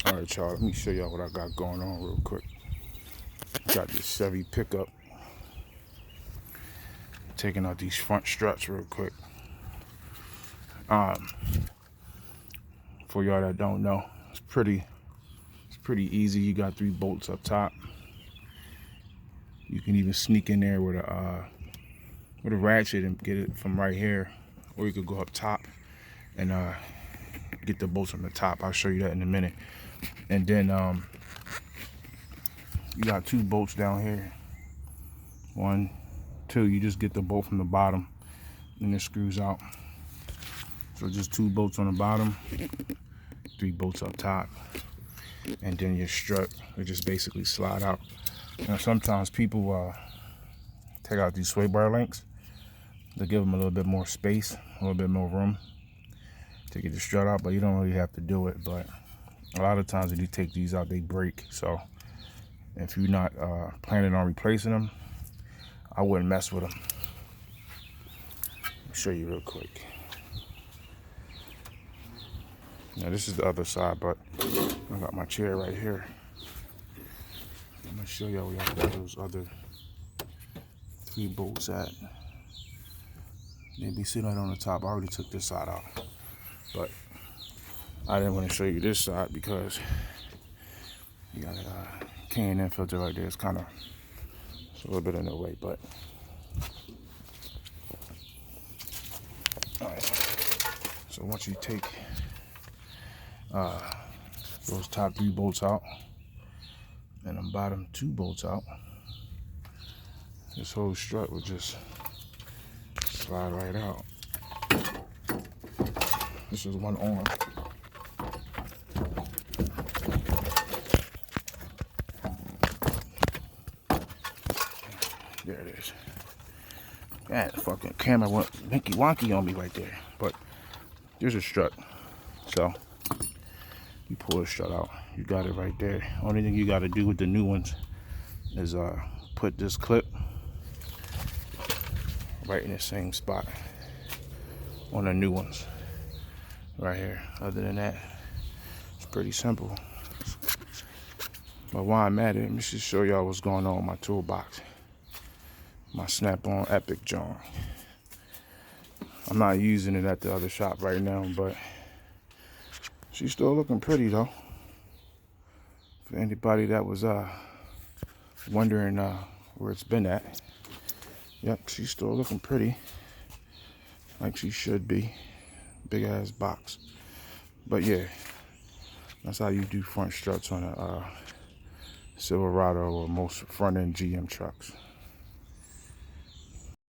Alright, y'all, let me show y'all what I got going on real quick. Got this Chevy pickup. Taking out these front struts real quick. For y'all that don't know, it's pretty easy. You got 3 bolts up top. You can even sneak in there with a ratchet and get it from right here, or you could go up top and get the bolts from the top. I'll show you that in a minute. And then you got 2 bolts down here. 1, 2. You just get the bolt from the bottom and it screws out. So just 2 bolts on the bottom, 3 bolts up top, and then your strut will just basically slide out. Now sometimes people take out these sway bar links to give them a little bit more space, a little bit more room to get the strut out, but you don't really have to do it. But a lot of times when you take these out, they break. So if you're not planning on replacing them, I wouldn't mess with them. I'll show you real quick. Now this is the other side, but I got my chair right here. I'm gonna show y'all where I got those other 3 bolts at. They'd be sitting right on the top. I already took this side out, but I didn't want to show you this side because you got a K&N filter right there. It's a little bit in the way, but all right. So once you take those top 3 bolts out and the bottom 2 bolts out, this whole strut will just slide right out. This is one arm. There it is. That fucking camera went hinky wonky on me right there. But there's a strut. So you pull the strut out. You got it right there. Only thing you got to do with the new ones is put this clip right in the same spot on the new ones. Right here. Other than that, it's pretty simple. But while I'm at it, let me just show y'all what's going on with my toolbox. My Snap-on Epic John. I'm not using it at the other shop right now, but she's still looking pretty though. For anybody that was wondering where it's been at. Yep, she's still looking pretty. Like she should be. Big ass box. But yeah, that's how you do front struts on a Silverado or most front end GM trucks.